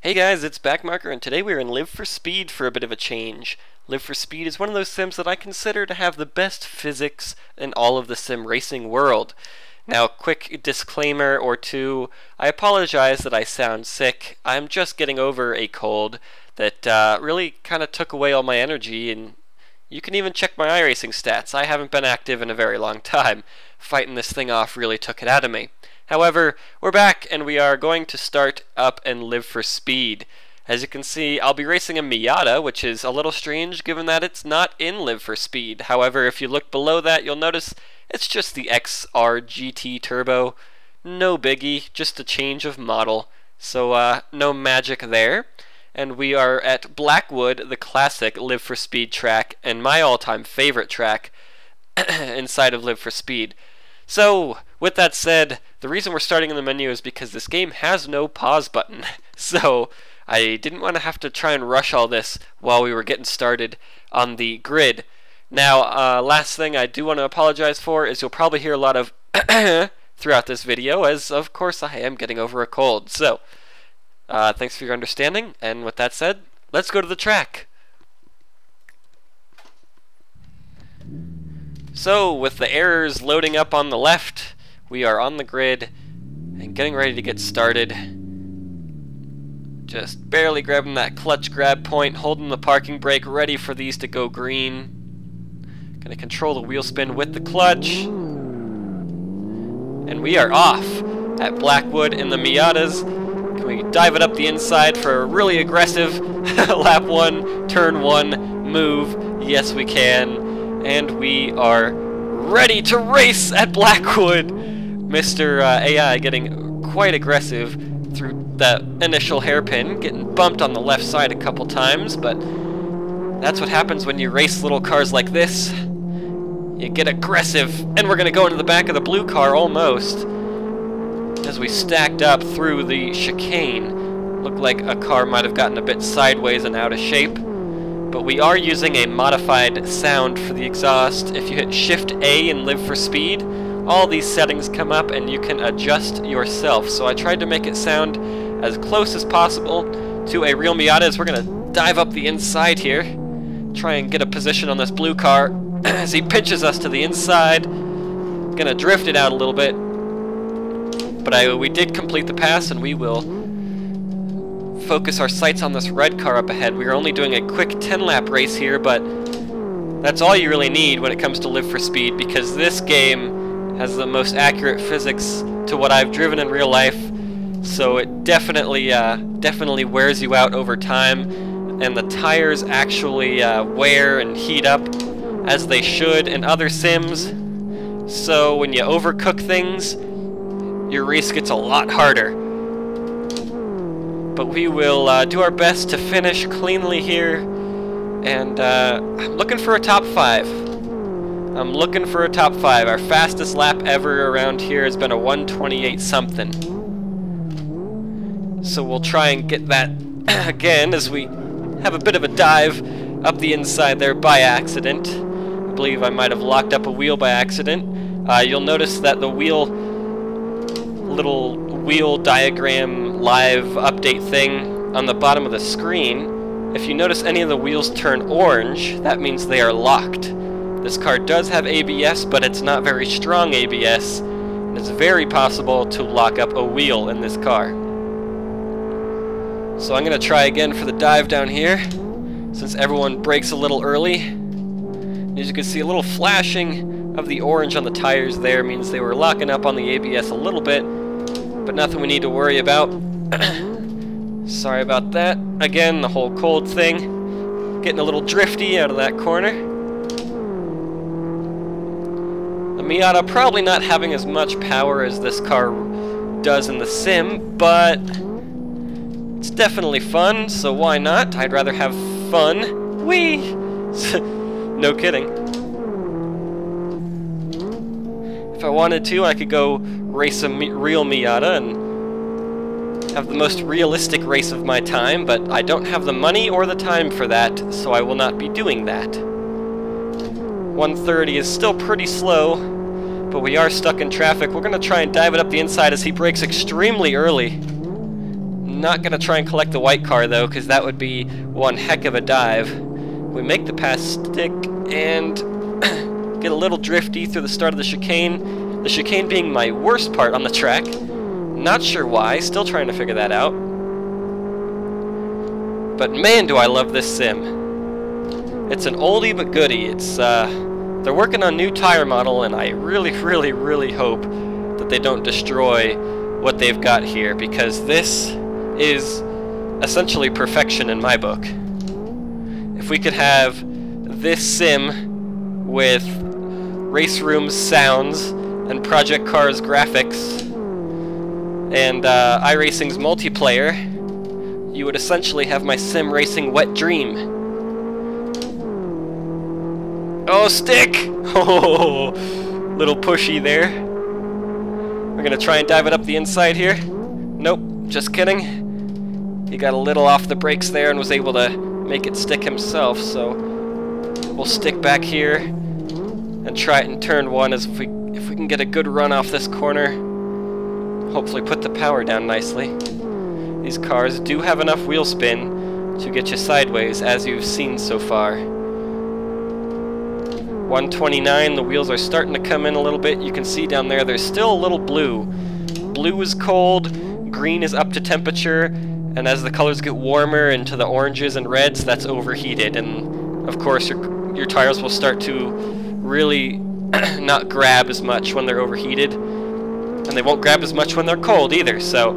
Hey guys, it's Backmarker, and today we're in Live for Speed for a bit of a change. Live for Speed is one of those sims that I consider to have the best physics in all of the sim racing world. Now, quick disclaimer or two, I apologize that I sound sick. I'm just getting over a cold that really kind of took away all my energy, and you can even check my iRacing stats. I haven't been active in a very long time. Fighting this thing off really took it out of me. However, we're back, and we are going to start up and Live for Speed. As you can see, I'll be racing a Miata, which is a little strange given that it's not in Live for Speed. However, if you look below that, you'll notice it's just the XR GT Turbo. No biggie, just a change of model. So, no magic there. And we are at Blackwood, the classic Live for Speed track, and my all-time favorite track inside of Live for Speed. So, with that said, the reason we're starting in the menu is because this game has no pause button. So, I didn't want to have to try and rush all this while we were getting started on the grid. Now, last thing I do want to apologize for is you'll probably hear a lot of throughout this video, as of course I am getting over a cold. So, thanks for your understanding, and with that said, let's go to the track. So, with the errors loading up on the left, we are on the grid and getting ready to get started. Just barely grabbing that clutch grab point, holding the parking brake, ready for these to go green. Gonna control the wheel spin with the clutch. And we are off at Blackwood in the Miatas. Can we dive it up the inside for a really aggressive lap 1, turn 1 move? Yes, we can. And we are ready to race at Blackwood. Mr. AI getting quite aggressive through that initial hairpin, getting bumped on the left side a couple times, but that's what happens when you race little cars like this. You get aggressive, and we're going to go into the back of the blue car almost. As we stacked up through the chicane, looked like a car might have gotten a bit sideways and out of shape. But we are using a modified sound for the exhaust. If you hit Shift A and Live for Speed, all these settings come up and you can adjust yourself. So I tried to make it sound as close as possible to a real Miata. As we're going to dive up the inside here, try and get a position on this blue car as he pinches us to the inside. Gonna drift it out a little bit, but we did complete the pass, and we will focus our sights on this red car up ahead. We are only doing a quick 10-lap race here, but that's all you really need when it comes to Live for Speed, because this game has the most accurate physics to what I've driven in real life, so it definitely wears you out over time, and the tires actually wear and heat up as they should in other sims, so when you overcook things, your race gets a lot harder. But we will do our best to finish cleanly here, and I'm looking for a top 5. I'm looking for a top 5. Our fastest lap ever around here has been a 1:28 something. So we'll try and get that again as we have a bit of a dive up the inside there by accident. I believe I might have locked up a wheel by accident. You'll notice that the little wheel diagram live update thing on the bottom of the screen, if you notice any of the wheels turn orange, that means they are locked. This car does have ABS, but it's not very strong ABS, and it's very possible to lock up a wheel in this car. So I'm going to try again for the dive down here, since everyone brakes a little early. As you can see, a little flashing of the orange on the tires there means they were locking up on the ABS a little bit, but nothing we need to worry about. Sorry about that. Again, the whole cold thing. Getting a little drifty out of that corner. The Miata probably not having as much power as this car does in the sim, but it's definitely fun, so why not? I'd rather have fun. Whee! No kidding. If I wanted to, I could go race a real Miata and have the most realistic race of my time, but I don't have the money or the time for that, so I will not be doing that. 130 is still pretty slow, but we are stuck in traffic. We're going to try and dive it up the inside as he brakes extremely early. Not going to try and collect the white car, though, because that would be one heck of a dive. We make the pass stick and get a little drifty through the start of the chicane. The chicane being my worst part on the track. Not sure why, still trying to figure that out. But man, do I love this sim. It's an oldie but goodie. It's they're working on a new tire model, and I really, really, really hope that they don't destroy what they've got here, because this is essentially perfection in my book. If we could have this sim with Race Room's sounds and Project Cars graphics and iRacing's multiplayer, you would essentially have my sim racing wet dream. Oh, stick! Oh, little pushy there. We're gonna try and dive it up the inside here. Nope, just kidding. He got a little off the brakes there and was able to make it stick himself, so we'll stick back here and try it in turn one as if we can get a good run off this corner. Hopefully put the power down nicely. These cars do have enough wheel spin to get you sideways, as you've seen so far. 129, the wheels are starting to come in a little bit. You can see down there, there's still a little blue. Blue is cold, green is up to temperature, and as the colors get warmer into the oranges and reds, that's overheated. And of course, your tires will start to really not grab as much when they're overheated, and they won't grab as much when they're cold either. So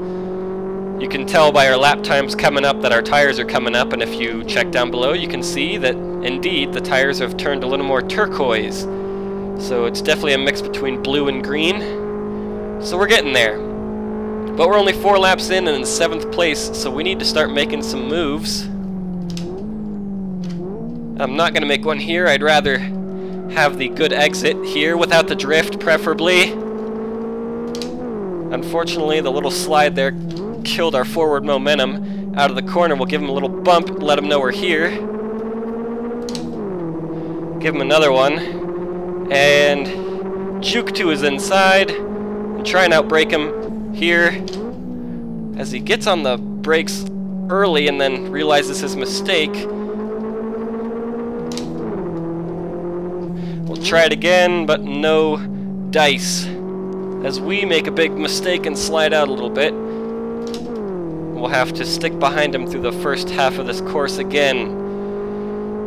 you can tell by our lap times coming up that our tires are coming up, and if you check down below, you can see that indeed the tires have turned a little more turquoise. So it's definitely a mix between blue and green. So we're getting there. But we're only 4 laps in and in 7th place, so we need to start making some moves. I'm not going to make one here. I'd rather have the good exit here without the drift, preferably. Unfortunately, the little slide there killed our forward momentum. Out of the corner, we'll give him a little bump, let him know we're here. Give him another one. And juke to his inside. And try and outbrake him here. As he gets on the brakes early and then realizes his mistake. We'll try it again, but no dice. As we make a big mistake and slide out a little bit, we'll have to stick behind him through the first half of this course again.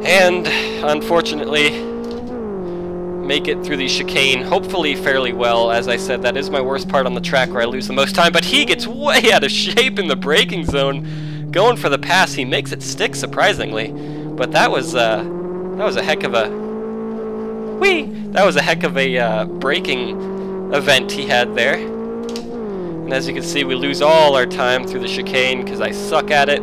And, unfortunately, make it through the chicane, hopefully fairly well. As I said, that is my worst part on the track where I lose the most time, but he gets way out of shape in the braking zone. Going for the pass, he makes it stick, surprisingly. But that was a heck of a... That was a heck of a braking event he had there. And as you can see, we lose all our time through the chicane because I suck at it.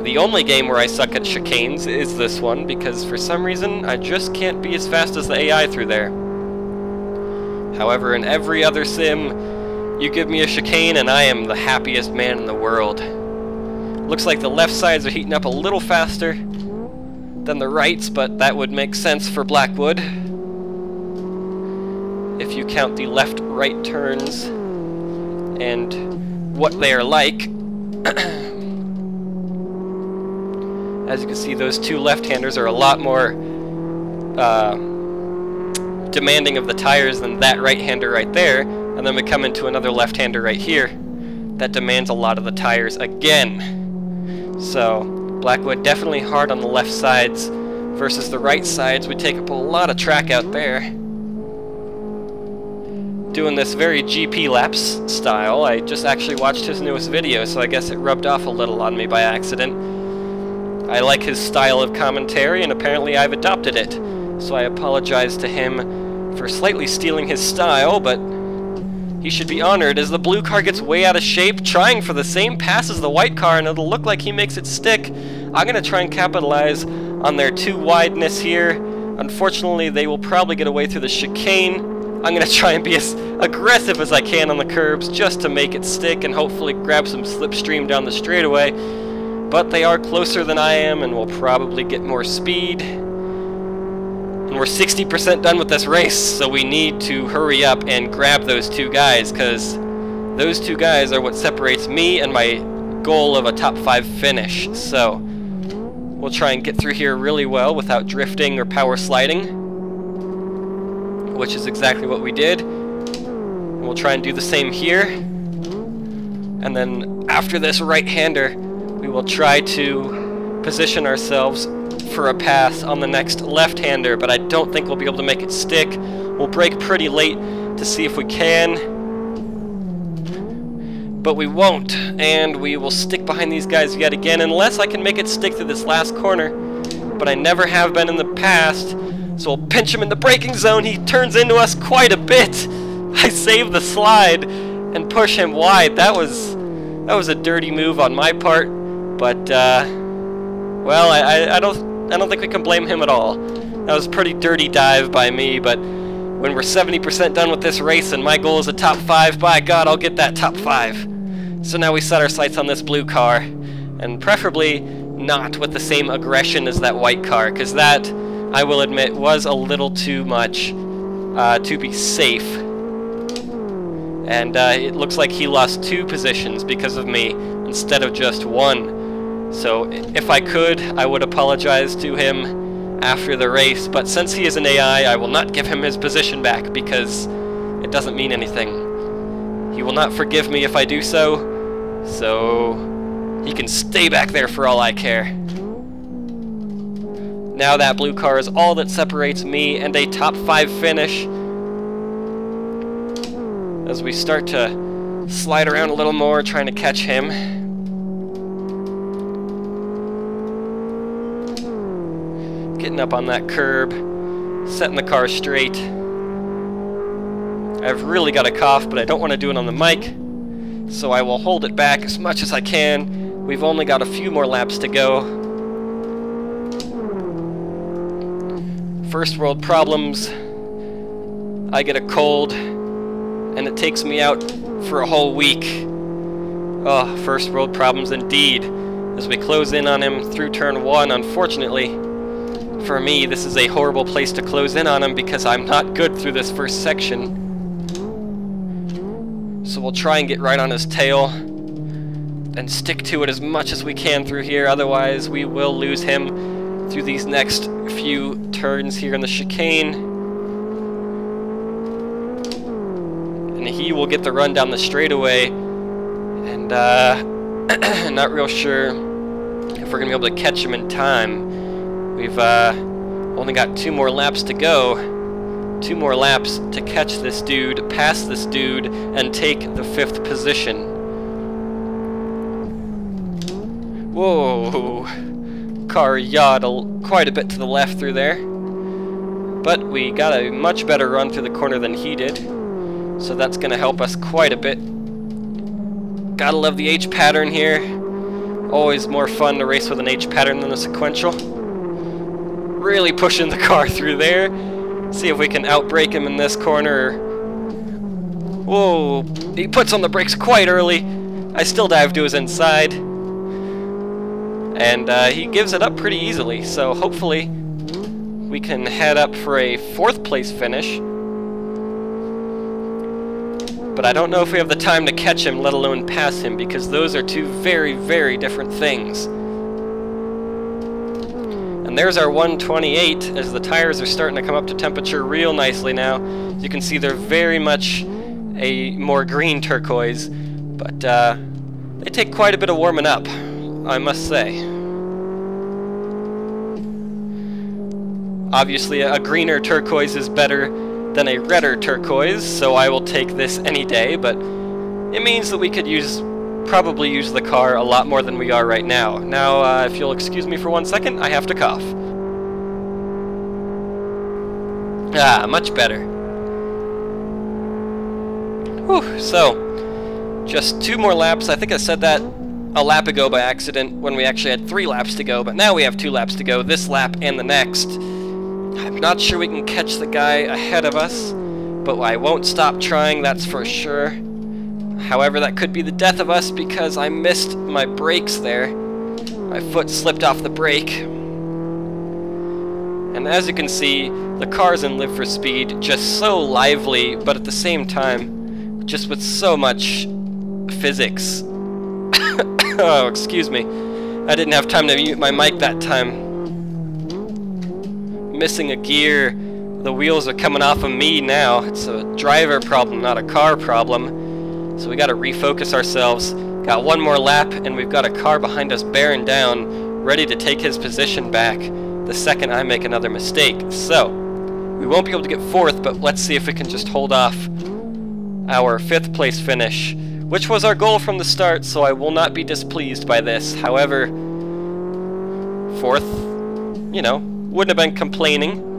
The only game where I suck at chicanes is this one, because for some reason I just can't be as fast as the AI through there. However, in every other sim, you give me a chicane and I am the happiest man in the world. Looks like the left sides are heating up a little faster than the rights, but that would make sense for Blackwood if you count the left-right turns and what they are like. As you can see, those two left-handers are a lot more demanding of the tires than that right-hander right there. And then we come into another left-hander right here that demands a lot of the tires again. So Blackwood definitely hard on the left sides versus the right sides. We take up a lot of track out there. Doing this very GP laps style. I just actually watched his newest video, so I guess it rubbed off a little on me by accident. I like his style of commentary, and apparently I've adopted it. So I apologize to him for slightly stealing his style, but he should be honored as the blue car gets way out of shape, trying for the same pass as the white car, and it'll look like he makes it stick. I'm going to try and capitalize on their too wideness here. Unfortunately, they will probably get away through the chicane. I'm going to try and be as aggressive as I can on the curbs just to make it stick and hopefully grab some slipstream down the straightaway. But they are closer than I am and will probably get more speed. And we're 60% done with this race, so we need to hurry up and grab those two guys, because those two guys are what separates me and my goal of a top 5 finish. So we'll try and get through here really well without drifting or power sliding, which is exactly what we did. And we'll try and do the same here. And then after this right-hander, we will try to position ourselves for a pass on the next left-hander, but I don't think we'll be able to make it stick. We'll brake pretty late to see if we can, but we won't, and we will stick behind these guys yet again unless I can make it stick to this last corner, but I never have been in the past. So we'll pinch him in the braking zone. He turns into us quite a bit. I save the slide and push him wide. That was a dirty move on my part, but well, I don't think we can blame him at all. That was a pretty dirty dive by me, but when we're 70% done with this race and my goal is a top 5, by God, I'll get that top 5. So now we set our sights on this blue car, and preferably not with the same aggression as that white car, because that, I will admit, was a little too much to be safe. And it looks like he lost 2 positions because of me instead of just 1. So if I could, I would apologize to him after the race, but since he is an AI, I will not give him his position back because it doesn't mean anything. He will not forgive me if I do so he can stay back there for all I care. Now that blue car is all that separates me and a top 5 finish. As we start to slide around a little more, trying to catch him. Getting up on that curb, setting the car straight. I've really got a cough, but I don't want to do it on the mic, so I will hold it back as much as I can. We've only got a few more laps to go. First world problems. I get a cold, and it takes me out for a whole week. Oh, first world problems indeed. As we close in on him through turn 1, unfortunately, for me, this is a horrible place to close in on him because I'm not good through this first section. So we'll try and get right on his tail and stick to it as much as we can through here, otherwise we will lose him through these next few turns here in the chicane. And he will get the run down the straightaway, and not real sure if we're going to be able to catch him in time. We've only got 2 more laps to go. 2 more laps to catch this dude, pass this dude, and take the 5th position. Whoa! Car yawed quite a bit to the left through there. But we got a much better run through the corner than he did, so that's going to help us quite a bit. Gotta love the H pattern here. Always more fun to race with an H pattern than a sequential. Really pushing the car through there. See if we can outbrake him in this corner. Whoa, he puts on the brakes quite early. I still dive to his inside. And he gives it up pretty easily, so hopefully we can head up for a 4th place finish. But I don't know if we have the time to catch him, let alone pass him, because those are 2 very, very different things. And there's our 128, as the tires are starting to come up to temperature real nicely now. You can see they're very much a more green turquoise, but they take quite a bit of warming up, I must say. Obviously, a greener turquoise is better than a redder turquoise, so I will take this any day, but it means that we could probably use the car a lot more than we are right now. Now, if you'll excuse me for 1 second, I have to cough. Ah, much better. Whew, so, just 2 more laps. I think I said that a lap ago by accident when we actually had 3 laps to go, but now we have 2 laps to go, this lap and the next. I'm not sure we can catch the guy ahead of us, but I won't stop trying, that's for sure. However, that could be the death of us because I missed my brakes there. My foot slipped off the brake. And as you can see, the car's in Live for Speed, just so lively, but at the same time, just with so much physics. Oh, excuse me. I didn't have time to mute my mic that time. Missing a gear. The wheels are coming off of me now. It's a driver problem, not a car problem. So we gotta refocus ourselves. Got one more lap, and we've got a car behind us bearing down, ready to take his position back the second I make another mistake. So, we won't be able to get 4th, but let's see if we can just hold off our 5th place finish, which was our goal from the start, so I will not be displeased by this. However, 4th, you know, wouldn't have been complaining.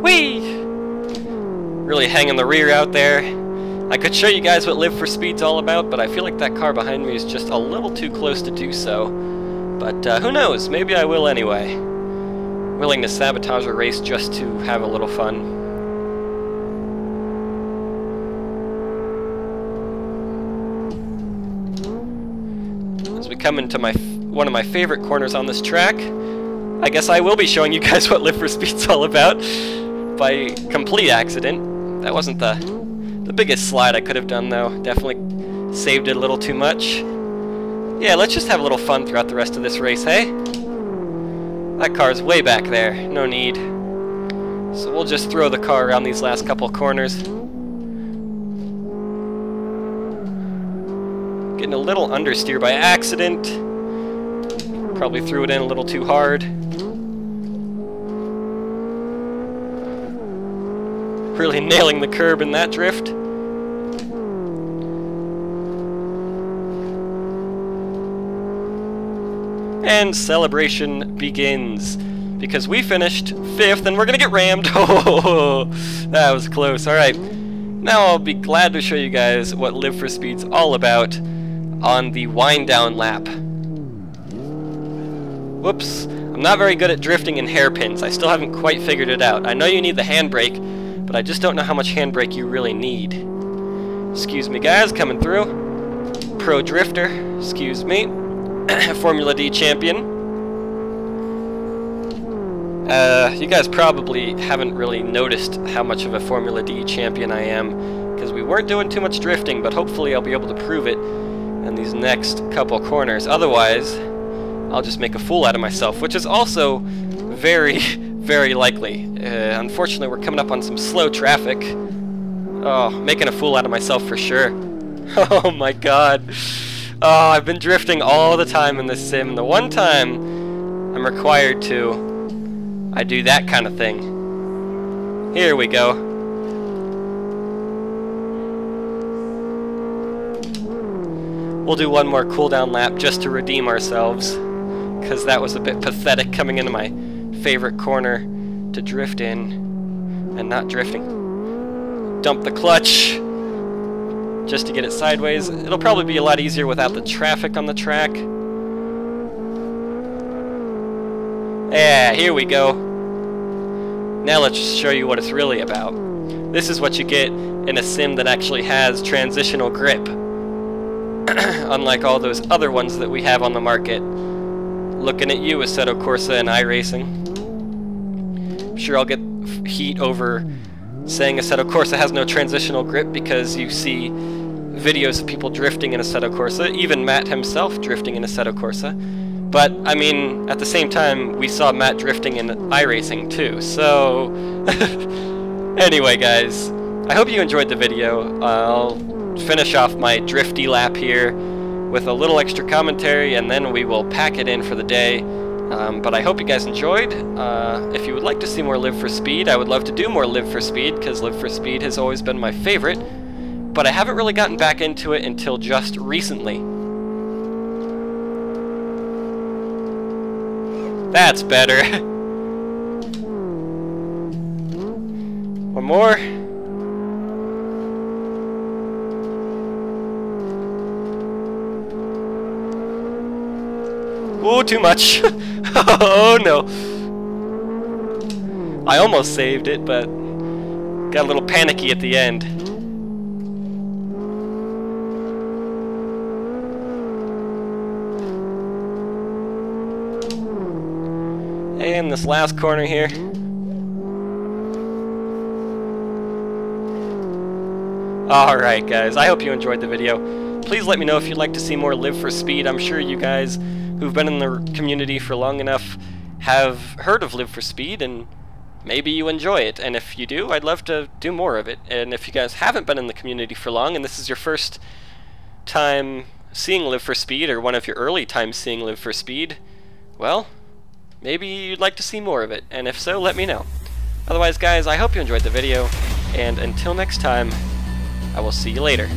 Whee! Really hanging the rear out there. I could show you guys what Live for Speed's all about, but I feel like that car behind me is just a little too close to do so. But who knows, maybe I will anyway. Willing to sabotage a race just to have a little fun. As we come into one of my favorite corners on this track, I guess I will be showing you guys what Live for Speed's all about. By complete accident. That wasn't the biggest slide I could have done, though. Definitely saved it a little too much. Yeah, let's just have a little fun throughout the rest of this race, hey? That car's way back there. No need. So we'll just throw the car around these last couple corners. Getting a little understeer by accident. Probably threw it in a little too hard. Really nailing the curb in that drift. And celebration begins. Because we finished 5th and we're gonna get rammed. Oh, that was close. Alright. Now I'll be glad to show you guys what Live for Speed's all about on the wind down lap. Whoops. I'm not very good at drifting in hairpins. I still haven't quite figured it out. I know you need the handbrake, but I just don't know how much handbrake you really need. Excuse me, guys, coming through. Pro drifter, excuse me. Formula D champion. You guys probably haven't really noticed how much of a Formula D champion I am, because we weren't doing too much drifting, but hopefully I'll be able to prove it in these next couple corners. Otherwise, I'll just make a fool out of myself, which is also very, very likely. Unfortunately, we're coming up on some slow traffic. Oh, making a fool out of myself for sure. Oh my god. Oh, I've been drifting all the time in this sim. The one time I'm required to, I do that kind of thing. Here we go. We'll do one more cooldown lap just to redeem ourselves, because that was a bit pathetic coming into my favorite corner to drift in and not drifting. Dump the clutch just to get it sideways. It'll probably be a lot easier without the traffic on the track. Yeah, here we go. Now let's show you what it's really about. This is what you get in a sim that actually has transitional grip. Unlike all those other ones that we have on the market. Looking at you, Assetto Corsa and iRacing. I'm sure I'll get heat over saying Assetto Corsa has no transitional grip, because you see videos of people drifting in Assetto Corsa, even Matt himself drifting in Assetto Corsa. But, I mean, at the same time, we saw Matt drifting in iRacing too, so... Anyway, guys, I hope you enjoyed the video. I'll finish off my drifty lap here with a little extra commentary, and then we will pack it in for the day. But I hope you guys enjoyed. If you would like to see more Live for Speed, I would love to do more Live for Speed, because Live for Speed has always been my favorite, but I haven't really gotten back into it until just recently. That's better. One more. Ooh, too much. Oh no. I almost saved it, but got a little panicky at the end. And this last corner here. Alright guys, I hope you enjoyed the video. please let me know if you'd like to see more Live for Speed. I'm sure you guys who've been in the community for long enough have heard of Live for Speed, and maybe you enjoy it. And if you do, I'd love to do more of it. And if you guys haven't been in the community for long, and this is your first time seeing Live for Speed, or one of your early times seeing Live for Speed, well, maybe you'd like to see more of it. And if so, let me know. Otherwise, guys, I hope you enjoyed the video, and until next time, I will see you later.